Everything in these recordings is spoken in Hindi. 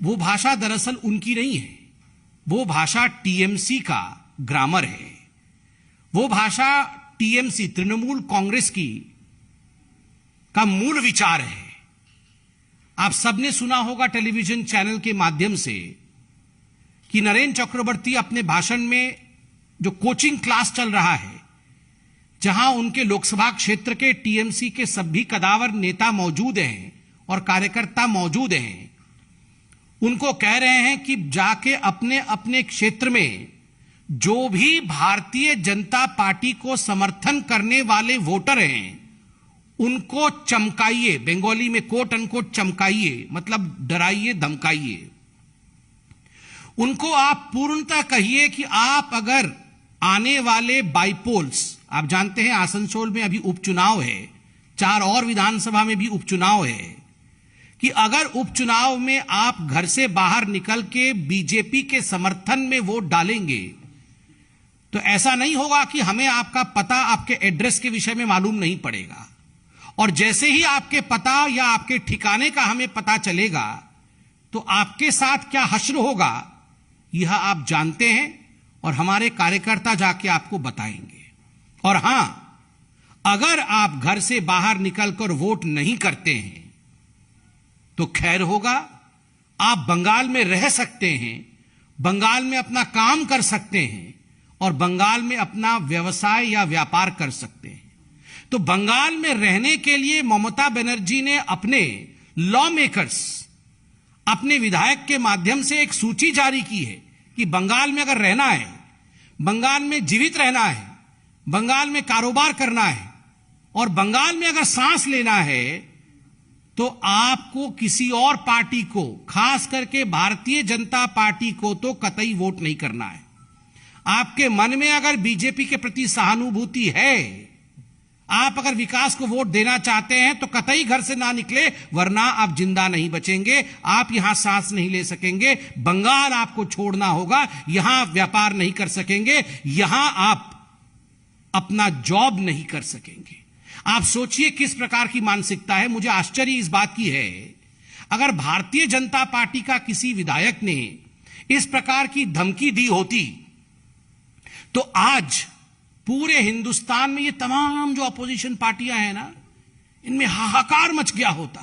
वो भाषा दरअसल उनकी नहीं है, वो भाषा टीएमसी का ग्रामर है, वो भाषा टीएमसी तृणमूल कांग्रेस की का मूल विचार है। आप सबने सुना होगा टेलीविजन चैनल के माध्यम से कि नरेंद्र चक्रवर्ती अपने भाषण में जो कोचिंग क्लास चल रहा है, जहां उनके लोकसभा क्षेत्र के टीएमसी के सभी कदावर नेता मौजूद हैं और कार्यकर्ता मौजूद हैं, उनको कह रहे हैं कि जाके अपने अपने क्षेत्र में जो भी भारतीय जनता पार्टी को समर्थन करने वाले वोटर हैं उनको चमकाइए, बंगाली में कोट अनकोट चमकाइए, मतलब डराइए धमकाइए। उनको आप पूर्णतः कहिए कि आप अगर आने वाले बाईपोल्स, आप जानते हैं आसनसोल में अभी उपचुनाव है, 4 और विधानसभा में भी उपचुनाव है, कि अगर उपचुनाव में आप घर से बाहर निकल के बीजेपी के समर्थन में वोट डालेंगे तो ऐसा नहीं होगा कि हमें आपका पता, आपके एड्रेस के विषय में मालूम नहीं पड़ेगा, और जैसे ही आपके पता या आपके ठिकाने का हमें पता चलेगा तो आपके साथ क्या हश्र होगा यह आप जानते हैं और हमारे कार्यकर्ता जाके आपको बताएंगे। और हां, अगर आप घर से बाहर निकलकर वोट नहीं करते हैं तो खैर होगा, आप बंगाल में रह सकते हैं, बंगाल में अपना काम कर सकते हैं और बंगाल में अपना व्यवसाय या व्यापार कर सकते हैं। तो बंगाल में रहने के लिए ममता बनर्जी ने अपने लॉ मेकर्स, अपने विधायक के माध्यम से एक सूची जारी की है कि बंगाल में अगर रहना है, बंगाल में जीवित रहना है, बंगाल में कारोबार करना है और बंगाल में अगर सांस लेना है तो आपको किसी और पार्टी को, खास करके भारतीय जनता पार्टी को तो कतई वोट नहीं करना है। आपके मन में अगर बीजेपी के प्रति सहानुभूति है, आप अगर विकास को वोट देना चाहते हैं तो कतई घर से ना निकले, वरना आप जिंदा नहीं बचेंगे, आप यहां सांस नहीं ले सकेंगे, बंगाल आपको छोड़ना होगा, यहां आप व्यापार नहीं कर सकेंगे, यहां आप अपना जॉब नहीं कर सकेंगे। आप सोचिए किस प्रकार की मानसिकता है। मुझे आश्चर्य इस बात की है, अगर भारतीय जनता पार्टी का किसी विधायक ने इस प्रकार की धमकी दी होती तो आज पूरे हिंदुस्तान में ये तमाम जो अपोजिशन पार्टियां हैं ना, इनमें हाहाकार मच गया होता।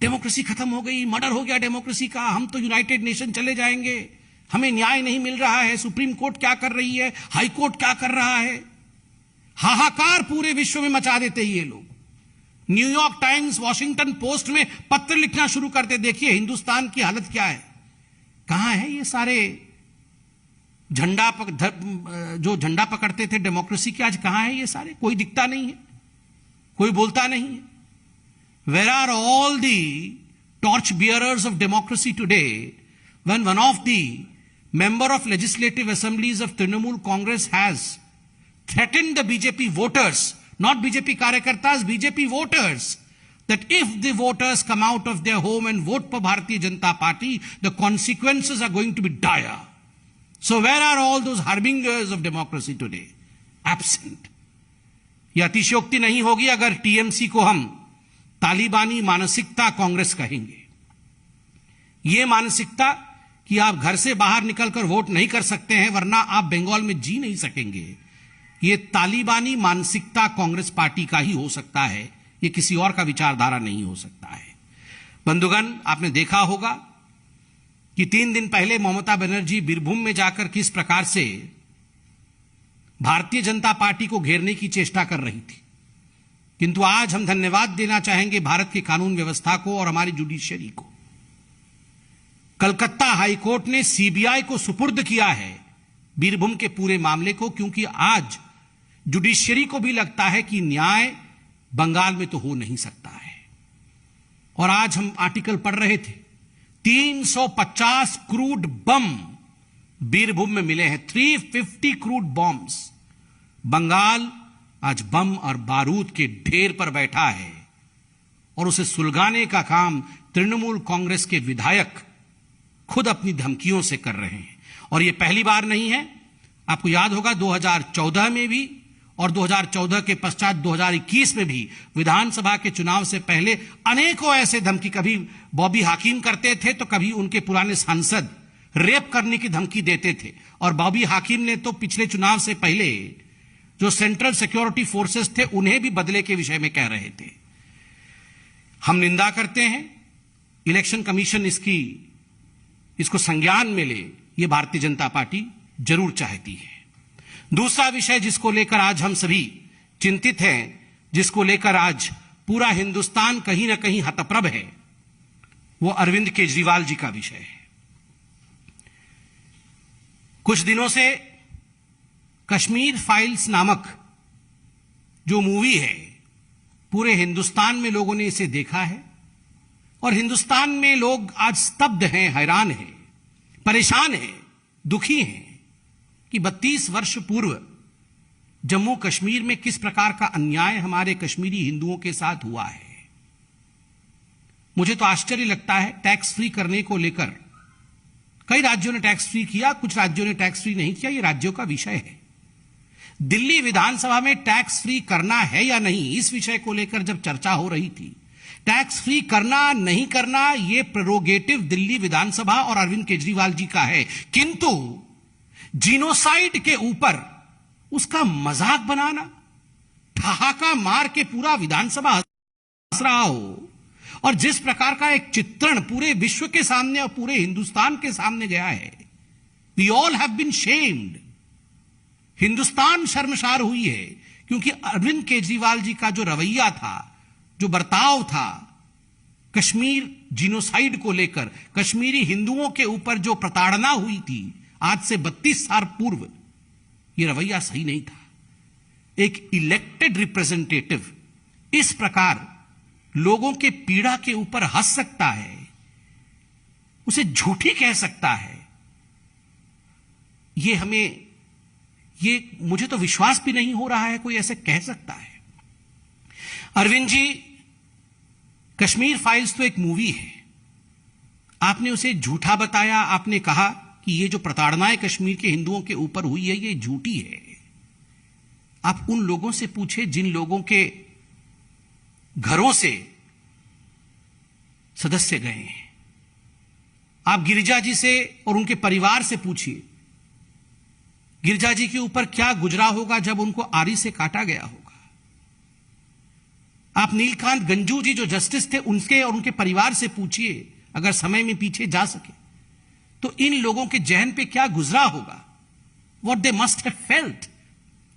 डेमोक्रेसी खत्म हो गई, मर्डर हो गया डेमोक्रेसी का, हम तो यूनाइटेड नेशन चले जाएंगे, हमें न्याय नहीं मिल रहा है, सुप्रीम कोर्ट क्या कर रही है, हाई कोर्ट क्या कर रहा है। हाहाकार पूरे विश्व में मचा देते ये लोग। न्यूयॉर्क टाइम्स, वॉशिंगटन पोस्ट में पत्र लिखना शुरू करते, देखिए हिंदुस्तान की हालत क्या है। कहां है ये सारे जो झंडा पकड़ते थे डेमोक्रेसी के, आज कहां है ये सारे? कोई दिखता नहीं है, कोई बोलता नहीं है। Where are all the torch bearers of democracy today when one of the member of legislative assemblies of Trinamool Congress has threatened the BJP voters, not BJP karyakartas, BJP voters, that if the voters come out of their home and vote for Bharatiya Janata Party, the consequences are going to be dire. So where are all those harbingers of democracy today? Absent. यह अतिशयोक्ति नहीं होगी अगर टीएमसी को हम तालिबानी मानसिकता कांग्रेस कहेंगे। यह मानसिकता कि आप घर से बाहर निकलकर वोट नहीं कर सकते हैं वरना आप बंगाल में जी नहीं सकेंगे, ये तालिबानी मानसिकता कांग्रेस पार्टी का ही हो सकता है, ये किसी और का विचारधारा नहीं हो सकता है। बंधुगण, आपने देखा होगा कि 3 दिन पहले ममता बनर्जी बीरभूम में जाकर किस प्रकार से भारतीय जनता पार्टी को घेरने की चेष्टा कर रही थी, किंतु आज हम धन्यवाद देना चाहेंगे भारत की कानून व्यवस्था को और हमारी जुडिशियरी को। कलकत्ता हाईकोर्ट ने सीबीआई को सुपुर्द किया है बीरभूम के पूरे मामले को, क्योंकि आज जुडिशियरी को भी लगता है कि न्याय बंगाल में तो हो नहीं सकता है। और आज हम आर्टिकल पढ़ रहे थे, 350 क्रूड बम बीरभूम में मिले हैं, 350 क्रूड बॉम्ब्स। बंगाल आज बम और बारूद के ढेर पर बैठा है और उसे सुलगाने का काम तृणमूल कांग्रेस के विधायक खुद अपनी धमकियों से कर रहे हैं। और यह पहली बार नहीं है, आपको याद होगा 2014 में भी और 2014 के पश्चात 2021 में भी विधानसभा के चुनाव से पहले अनेकों ऐसे धमकी, कभी बॉबी हाकिम करते थे तो कभी उनके पुराने सांसद रेप करने की धमकी देते थे। और बॉबी हाकिम ने तो पिछले चुनाव से पहले जो सेंट्रल सिक्योरिटी फोर्सेस थे उन्हें भी बदले के विषय में कह रहे थे। हम निंदा करते हैं, इलेक्शन कमीशन इसको संज्ञान में ले, ये भारतीय जनता पार्टी जरूर चाहती है। दूसरा विषय जिसको लेकर आज हम सभी चिंतित हैं, जिसको लेकर आज पूरा हिंदुस्तान कहीं ना कहीं हतप्रभ है, वो अरविंद केजरीवाल जी का विषय है। कुछ दिनों से कश्मीर फाइल्स नामक जो मूवी है, पूरे हिंदुस्तान में लोगों ने इसे देखा है और हिंदुस्तान में लोग आज स्तब्ध हैं, हैरान हैं, परेशान हैं, दुखी हैं कि 32 वर्ष पूर्व जम्मू कश्मीर में किस प्रकार का अन्याय हमारे कश्मीरी हिंदुओं के साथ हुआ है। मुझे तो आश्चर्य लगता है, टैक्स फ्री करने को लेकर कई राज्यों ने टैक्स फ्री किया, कुछ राज्यों ने टैक्स फ्री नहीं किया, यह राज्यों का विषय है। दिल्ली विधानसभा में टैक्स फ्री करना है या नहीं, इस विषय को लेकर जब चर्चा हो रही थी, टैक्स फ्री करना नहीं करना यह प्रेरोगेटिव दिल्ली विधानसभा और अरविंद केजरीवाल जी का है, किंतु जीनोसाइड के ऊपर उसका मजाक बनाना, ठहाका मार के पूरा विधानसभा हंस रहा हो, और जिस प्रकार का एक चित्रण पूरे विश्व के सामने और पूरे हिंदुस्तान के सामने गया है, we all have been shamed. Hindustan शर्मसार हुई है क्योंकि अरविंद केजरीवाल जी का जो रवैया था, जो बर्ताव था, कश्मीर जीनोसाइड को लेकर, कश्मीरी हिंदुओं के ऊपर जो प्रताड़ना हुई थी आज से 32 साल पूर्व, यह रवैया सही नहीं था। एक इलेक्टेड रिप्रेजेंटेटिव इस प्रकार लोगों के पीड़ा के ऊपर हंस सकता है, उसे झूठी कह सकता है, मुझे तो विश्वास भी नहीं हो रहा है कोई ऐसे कह सकता है। अरविंद जी, कश्मीर फाइल्स तो एक मूवी है, आपने उसे झूठा बताया, आपने कहा कि ये जो प्रताड़नाएं कश्मीर के हिंदुओं के ऊपर हुई है ये झूठी है। आप उन लोगों से पूछे जिन लोगों के घरों से सदस्य गए हैं, आप गिरिजा जी से और उनके परिवार से पूछिए, गिरिजा जी के ऊपर क्या गुजरा होगा जब उनको आरी से काटा गया होगा। आप नीलकांत गंजू जी जो जस्टिस थे उनके और उनके परिवार से पूछिए, अगर समय में पीछे जा सके तो इन लोगों के जहन पे क्या गुजरा होगा, what they must have felt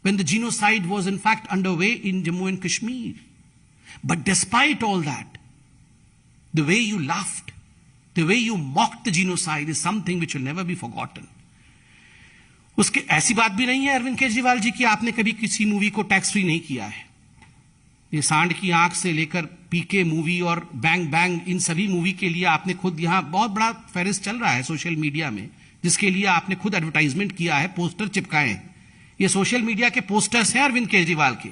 when the genocide was in fact underway in Jammu and Kashmir. But despite all that, the way you laughed, the way you mocked the genocide is something which will never be forgotten. उसके ऐसी बात भी नहीं है अरविंद केजरीवाल जी की आपने कभी किसी मूवी को टैक्स फ्री नहीं किया है। ये सांड की आंख से लेकर पीके मूवी और बैंग बैंग, इन सभी मूवी के लिए आपने खुद, यहां बहुत बड़ा फेरिस चल रहा है सोशल मीडिया में, जिसके लिए आपने खुद एडवर्टाइजमेंट किया है, पोस्टर चिपकाए हैं। ये सोशल मीडिया के पोस्टर्स हैं अरविंद केजरीवाल के।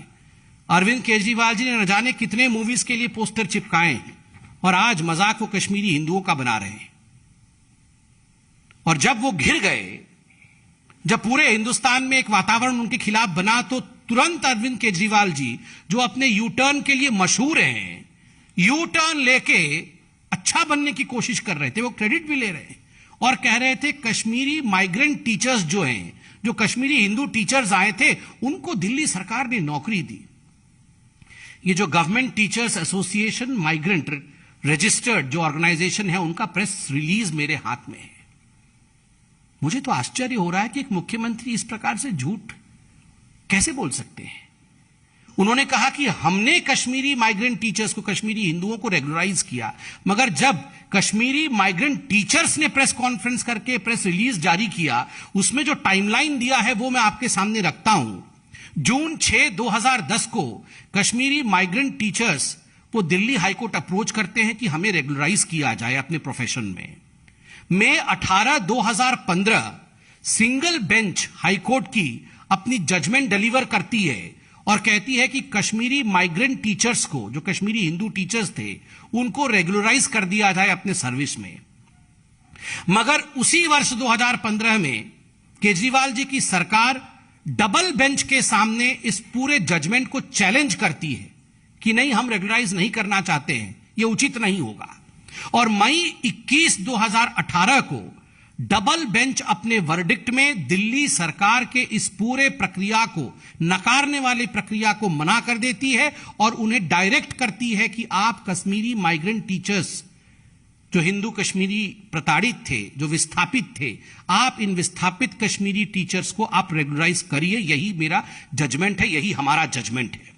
अरविंद केजरीवाल जी ने न जाने कितने मूवीज के लिए पोस्टर चिपकाए हैं और आज मजाक वो कश्मीरी हिंदुओं का बना रहे हैं। और जब वो घिर गए, जब पूरे हिंदुस्तान में एक वातावरण उनके खिलाफ बना, तो तुरंत अरविंद केजरीवाल जी जो अपने यू टर्न के लिए मशहूर हैं, यू टर्न लेके अच्छा बनने की कोशिश कर रहे थे, वो क्रेडिट भी ले रहे हैं और कह रहे थे कश्मीरी माइग्रेंट टीचर्स जो हैं, जो कश्मीरी हिंदू टीचर्स आए थे, उनको दिल्ली सरकार ने नौकरी दी। ये जो government teachers association migrant registered जो ऑर्गेनाइजेशन है, उनका प्रेस रिलीज मेरे हाथ में है। मुझे तो आश्चर्य हो रहा है कि एक मुख्यमंत्री इस प्रकार से झूठ कैसे बोल सकते हैं। उन्होंने कहा कि हमने कश्मीरी माइग्रेंट टीचर्स को, कश्मीरी हिंदुओं को रेगुलराइज किया, मगर जब कश्मीरी माइग्रेंट टीचर्स ने प्रेस कॉन्फ्रेंस करके प्रेस रिलीज जारी किया, उसमें जो टाइमलाइन दिया है वो मैं आपके सामने रखता हूं। जून 6, 2010 को कश्मीरी माइग्रेंट टीचर्स वो दिल्ली हाईकोर्ट अप्रोच करते हैं कि हमें रेगुलराइज किया जाए अपने प्रोफेशन में। मई 18, 2015 सिंगल बेंच हाईकोर्ट की अपनी जजमेंट डिलीवर करती है और कहती है कि कश्मीरी माइग्रेंट टीचर्स को, जो कश्मीरी हिंदू टीचर्स थे, उनको रेगुलराइज कर दिया जाए अपने सर्विस में। मगर उसी वर्ष 2015 में केजरीवाल जी की सरकार डबल बेंच के सामने इस पूरे जजमेंट को चैलेंज करती है कि नहीं, हम रेगुलराइज नहीं करना चाहते हैं, यह उचित नहीं होगा, और मई 21, 2018 को डबल बेंच अपने वर्डिक्ट में दिल्ली सरकार के इस पूरे प्रक्रिया को, नकारने वाली प्रक्रिया को मना कर देती है और उन्हें डायरेक्ट करती है कि आप कश्मीरी माइग्रेंट टीचर्स, जो हिंदू कश्मीरी प्रताड़ित थे, जो विस्थापित थे, आप इन विस्थापित कश्मीरी टीचर्स को आप रेगुलराइज करिए। यही मेरा जजमेंट है, यही हमारा जजमेंट है।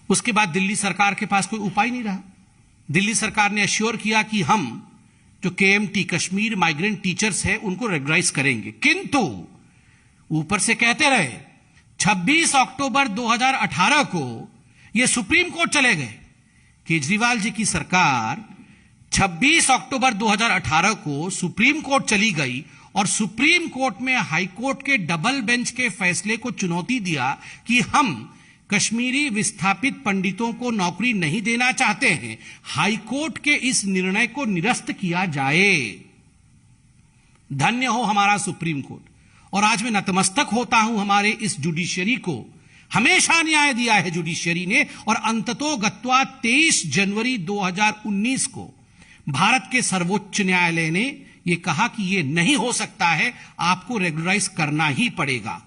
उसके बाद दिल्ली सरकार के पास कोई उपाय नहीं रहा। दिल्ली सरकार ने एश्योर किया कि हम जो केएमटी, कश्मीर माइग्रेंट टीचर्स है, उनको रेगुलराइज करेंगे, किंतु ऊपर से कहते रहे 26 अक्टूबर 2018 को यह सुप्रीम कोर्ट चले गए। केजरीवाल जी की सरकार 26 अक्टूबर 2018 को सुप्रीम कोर्ट चली गई और सुप्रीम कोर्ट में हाई कोर्ट के डबल बेंच के फैसले को चुनौती दिया कि हम कश्मीरी विस्थापित पंडितों को नौकरी नहीं देना चाहते हैं, हाई कोर्ट के इस निर्णय को निरस्त किया जाए। धन्य हो हमारा सुप्रीम कोर्ट, और आज मैं नतमस्तक होता हूं हमारे इस जुडिशियरी को। हमेशा न्याय दिया है जुडिशियरी ने, और अंततोगत्वा 23 जनवरी 2019 को भारत के सर्वोच्च न्यायालय ने यह कहा कि यह नहीं हो सकता है, आपको रेगुलराइज करना ही पड़ेगा।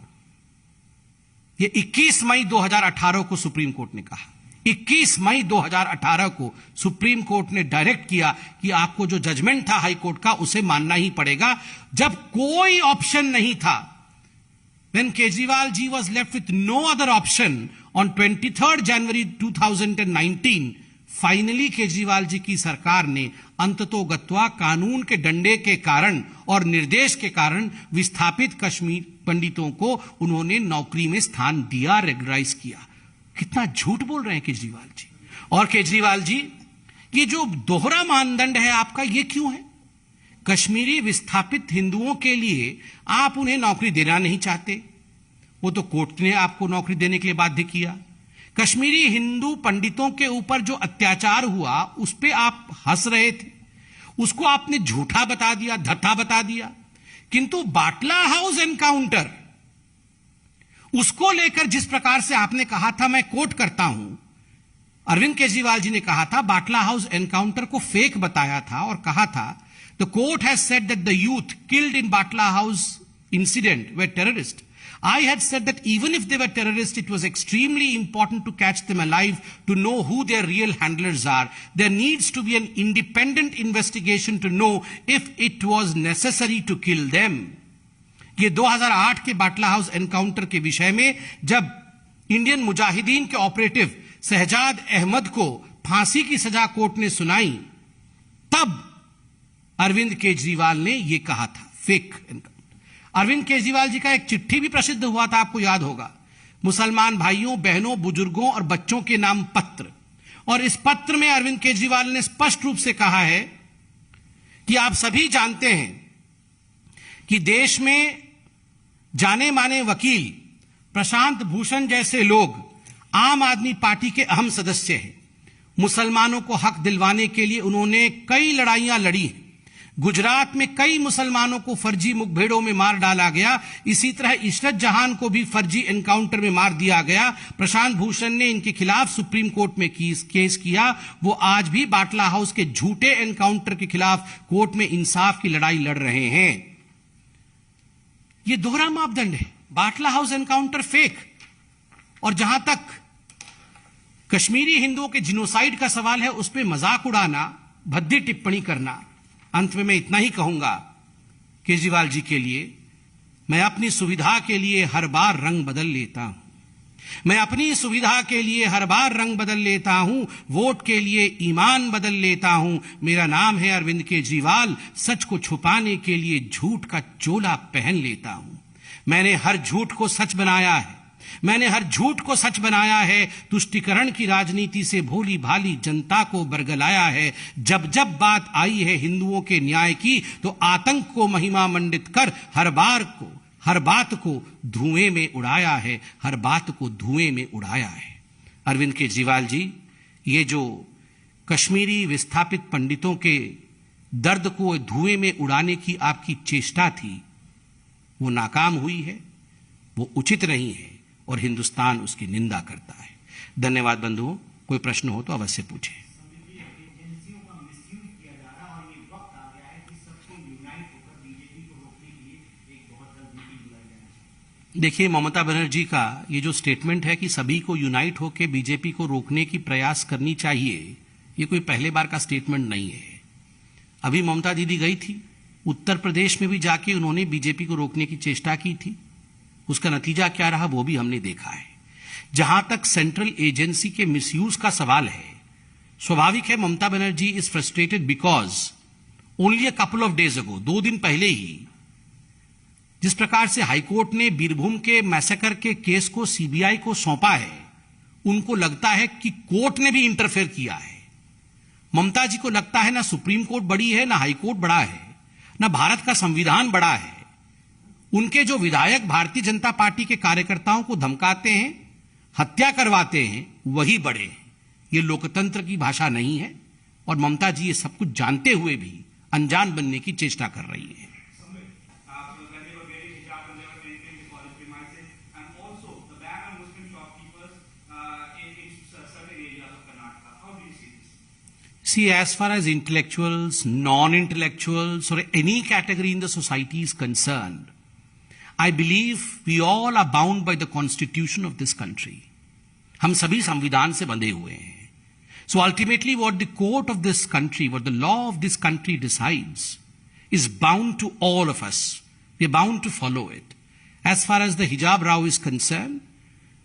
यह 21 मई 2018 को सुप्रीम कोर्ट ने कहा। 21 मई 2018 को सुप्रीम कोर्ट ने डायरेक्ट किया कि आपको जो जजमेंट था हाई कोर्ट का, उसे मानना ही पड़ेगा। जब कोई ऑप्शन नहीं था, when Kejriwal ji was left with no other option, on 23rd January 2019 finally Kejriwal ji की सरकार ने अंततोगत्वा कानून के डंडे के कारण और निर्देश के कारण विस्थापित कश्मीर पंडितों को उन्होंने नौकरी में स्थान दिया, रेगुलराइज किया। कितना झूठ बोल रहे हैं केजरीवाल जी। और केजरीवाल जी, ये जो दोहरा मानदंड है आपका, ये क्यों है? कश्मीरी विस्थापित हिंदुओं के लिए आप उन्हें नौकरी देना नहीं चाहते, वो तो कोर्ट ने आपको नौकरी देने के लिए बाध्य किया। कश्मीरी हिंदू पंडितों के ऊपर जो अत्याचार हुआ उस पे आप हंस रहे थे, उसको आपने झूठा बता दिया, धथा बता दिया। किंतु बाटला हाउस एनकाउंटर, उसको लेकर जिस प्रकार से आपने कहा था, मैं कोट करता हूं, अरविंद केजरीवाल जी ने कहा था, बाटला हाउस एनकाउंटर को फेक बताया था और कहा था, the court has said that the youth killed in Batla house incident way terrorist. I had said that even if they were terrorists, it was extremely important to catch them alive, to know who their real handlers are. There needs to be an independent investigation to know if it was necessary to kill them. ये 2008 के बाटला हाउस एनकाउंटर के विषय में जब इंडियन मुजाहिदीन के ऑपरेटिव शहजाद अहमद को फांसी की सजा कोर्ट ने सुनाई, तब अरविंद केजरीवाल ने यह कहा था, फेक एनकाउंटर। अरविंद केजरीवाल जी का एक चिट्ठी भी प्रसिद्ध हुआ था, आपको याद होगा, मुसलमान भाइयों, बहनों, बुजुर्गों और बच्चों के नाम पत्र। और इस पत्र में अरविंद केजरीवाल ने स्पष्ट रूप से कहा है कि आप सभी जानते हैं कि देश में जाने माने वकील प्रशांत भूषण जैसे लोग आम आदमी पार्टी के अहम सदस्य हैं। मुसलमानों को हक दिलवाने के लिए उन्होंने कई लड़ाइयां लड़ी हैं। गुजरात में कई मुसलमानों को फर्जी मुठभेड़ों में मार डाला गया। इसी तरह इशरत जहां को भी फर्जी एनकाउंटर में मार दिया गया। प्रशांत भूषण ने इनके खिलाफ सुप्रीम कोर्ट में केस किया। वो आज भी बाटला हाउस के झूठे एनकाउंटर के खिलाफ कोर्ट में इंसाफ की लड़ाई लड़ रहे हैं। ये दोहरा मापदंड है, बाटला हाउस एनकाउंटर फेक। और जहां तक कश्मीरी हिंदुओं के जिनोसाइड का सवाल है, उस पर मजाक उड़ाना, भद्दी टिप्पणी करना, अंत में मैं इतना ही कहूंगा केजरीवाल जी के लिए, मैं अपनी सुविधा के लिए हर बार रंग बदल लेता हूं। मैं अपनी सुविधा के लिए हर बार रंग बदल लेता हूं, वोट के लिए ईमान बदल लेता हूं। मेरा नाम है अरविंद केजरीवाल, सच को छुपाने के लिए झूठ का चोला पहन लेता हूं। मैंने हर झूठ को सच बनाया है, मैंने हर झूठ को सच बनाया है। तुष्टीकरण की राजनीति से भोली भाली जनता को बरगलाया है। जब जब बात आई है हिंदुओं के न्याय की, तो आतंक को महिमा मंडित कर हर बात को धुएं में उड़ाया है, हर बात को धुएं में उड़ाया है। अरविंद केजरीवाल जी, ये जो कश्मीरी विस्थापित पंडितों के दर्द को धुएं में उड़ाने की आपकी चेष्टा थी, वो नाकाम हुई है। वो उचित नहीं है और हिंदुस्तान उसकी निंदा करता है। धन्यवाद बंधुओं, कोई प्रश्न हो तो अवश्य पूछें। देखिए, ममता बनर्जी का ये जो स्टेटमेंट है कि सभी को यूनाइट होकर बीजेपी को रोकने की प्रयास करनी चाहिए, ये कोई पहले बार का स्टेटमेंट नहीं है। अभी ममता दीदी गई थी, उत्तर प्रदेश में भी जाके उन्होंने बीजेपी को रोकने की चेष्टा की थी। उसका नतीजा क्या रहा वो भी हमने देखा है। जहां तक सेंट्रल एजेंसी के मिसयूज का सवाल है, स्वाभाविक है Mamata Banerjee is frustrated because only a couple of days ago, 2 दिन पहले ही जिस प्रकार से हाईकोर्ट ने बीरभूम के मैसेकर के केस को सीबीआई को सौंपा है, उनको लगता है कि कोर्ट ने भी इंटरफेयर किया है। ममता जी को लगता है ना सुप्रीम कोर्ट बड़ी है, ना हाईकोर्ट बड़ा है, ना भारत का संविधान बड़ा है। उनके जो विधायक भारतीय जनता पार्टी के कार्यकर्ताओं को धमकाते हैं, हत्या करवाते हैं, वही बड़े हैं। ये लोकतंत्र की भाषा नहीं है और ममता जी ये सब कुछ जानते हुए भी अनजान बनने की चेष्टा कर रही है। See, as far as intellectuals, non-intellectuals, or any category in the society is concerned, I believe we all are bound by the constitution of this country. हम सभी संविधान से बंधे हुए हैं. So ultimately what the court of this country, what the law of this country decides is bound to all of us. We are bound to follow it. As far as the hijab row is concerned,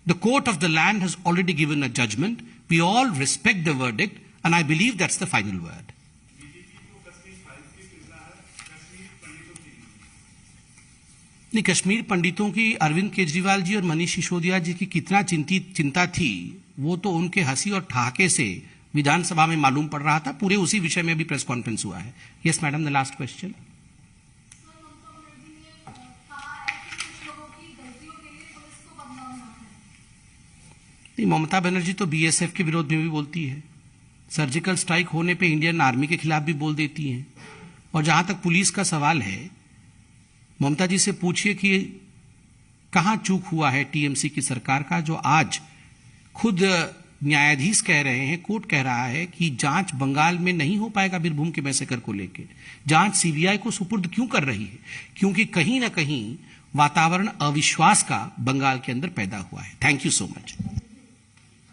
the court of the land has already given a judgment. We all respect the verdict. And I believe that's the final word. नहीं, कश्मीर पंडितों की अरविंद केजरीवाल जी और मनीष सिसोदिया जी की कितना चिंता थी, वो तो उनके हंसी और ठहाके से विधानसभा में मालूम पड़ रहा था। पूरे उसी विषय में अभी प्रेस कॉन्फ्रेंस हुआ है। Yes madam, the last question. नहीं, ममता बनर्जी तो बीएसएफ के विरोध में भी बोलती है, सर्जिकल स्ट्राइक होने पे इंडियन आर्मी के खिलाफ भी बोल देती हैं। और जहां तक पुलिस का सवाल है, ममता जी से पूछिए कि कहां चूक हुआ है टीएमसी की सरकार का, जो आज खुद न्यायाधीश कह रहे हैं, कोर्ट कह रहा है कि जांच बंगाल में नहीं हो पाएगा बीरभूम के मैसेकर को लेकर, जांच सीबीआई को सुपुर्द क्यों कर रही है? क्योंकि कहीं ना कहीं वातावरण अविश्वास का बंगाल के अंदर पैदा हुआ है। Thank you so much.